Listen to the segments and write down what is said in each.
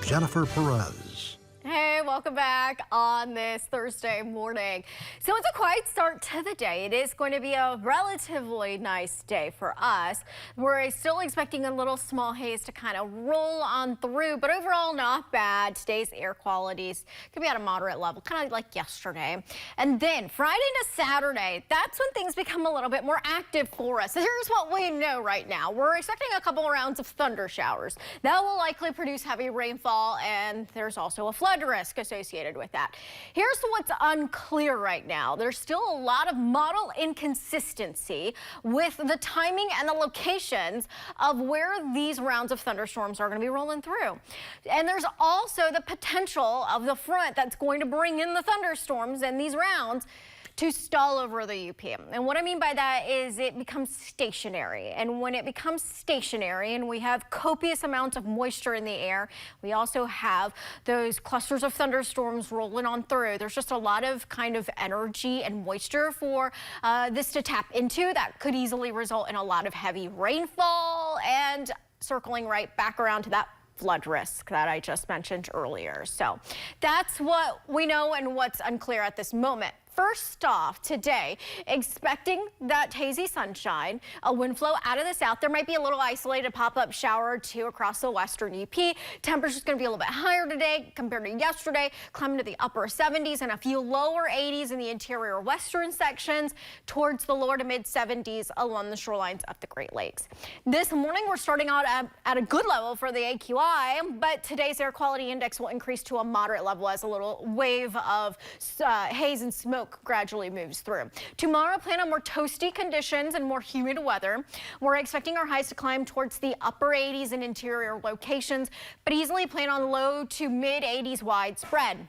Jennifer Perez. Hey, welcome back on this Thursday morning. So it's a quiet start to the day. It is going to be a relatively nice day for us. We're still expecting a little small haze to kind of roll on through, but overall not bad. Today's air qualities could be at a moderate level, kind of like yesterday. And then Friday to Saturday, that's when things become a little bit more active for us. So here's what we know right now. We're expecting a couple of rounds of thunder showers. That will likely produce heavy rainfall, and there's also a flood risk associated with that. Here's what's unclear right now. There's still a lot of model inconsistency with the timing and the locations of where these rounds of thunderstorms are going to be rolling through. And there's also the potential of the front that's going to bring in the thunderstorms and these rounds to stall over the UP. And what I mean by that is it becomes stationary. And when it becomes stationary and we have copious amounts of moisture in the air, we also have those clusters of thunderstorms rolling on through. There's just a lot of kind of energy and moisture for this to tap into that could easily result in a lot of heavy rainfall and circling right back around to that flood risk that I just mentioned earlier. So that's what we know and what's unclear at this moment. First off, today, expecting that hazy sunshine, a wind flow out of the south. There might be a little isolated pop-up shower or two across the western UP. Temperature's going to be a little bit higher today compared to yesterday, climbing to the upper 70s and a few lower 80s in the interior western sections towards the lower to mid 70s along the shorelines of the Great Lakes. This morning, we're starting out at a good level for the AQI, but today's air quality index will increase to a moderate level as a little wave of haze and smoke gradually moves through. Tomorrow, plan on more toasty conditions and more humid weather. We're expecting our highs to climb towards the upper 80s in interior locations, but easily plan on low to mid 80s widespread.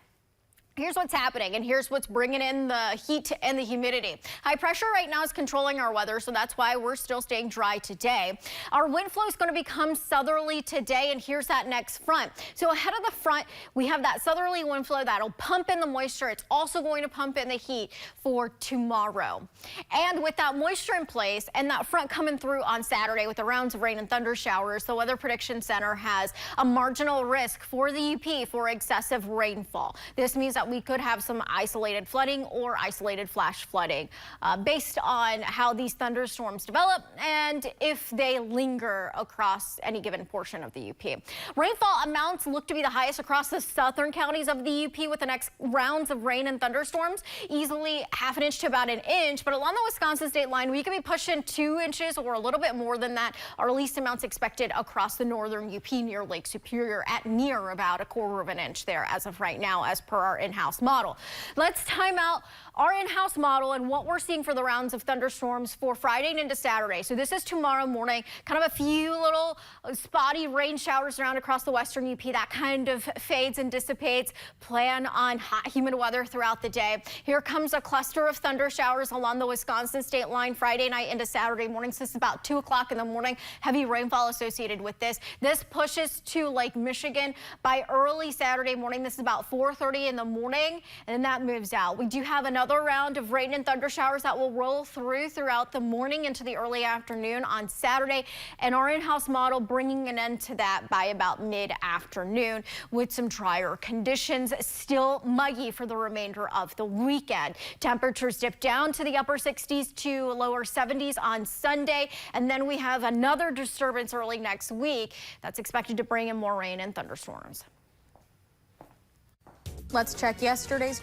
Here's what's happening, and here's what's bringing in the heat and the humidity. High pressure right now is controlling our weather, so that's why we're still staying dry today. Our wind flow is going to become southerly today, and here's that next front. So ahead of the front, we have that southerly wind flow that'll pump in the moisture. It's also going to pump in the heat for tomorrow. And with that moisture in place and that front coming through on Saturday with the rounds of rain and thunder showers, the Weather Prediction Center has a marginal risk for the UP for excessive rainfall. This means that we could have some isolated flooding or isolated flash flooding based on how these thunderstorms develop and if they linger across any given portion of the UP. Rainfall amounts look to be the highest across the southern counties of the UP with the next rounds of rain and thunderstorms, easily half an inch to about an inch. But along the Wisconsin state line, we could be pushing 2 inches or a little bit more than that. Our least amounts expected across the northern UP near Lake Superior at near about 1/4 of an inch there as of right now, as per our in-house model. Let's time out our in-house model and what we're seeing for the rounds of thunderstorms for Friday and into Saturday. So this is tomorrow morning, kind of a few little spotty rain showers around across the western UP. That kind of fades and dissipates. Plan on hot, humid weather throughout the day. Here comes a cluster of thunder showers along the Wisconsin state line Friday night into Saturday morning. So this is about 2 o'clock in the morning. Heavy rainfall associated with this. This pushes to Lake Michigan by early Saturday morning. This is about 4:30 in the morning. And then that moves out. We do have another round of rain and thunder showers that will roll throughout the morning into the early afternoon on Saturday, and our in-house model bringing an end to that by about mid-afternoon with some drier conditions. Still muggy for the remainder of the weekend. Temperatures dip down to the upper 60s to lower 70s on Sunday, and then we have another disturbance early next week that's expected to bring in more rain and thunderstorms. Let's check yesterday's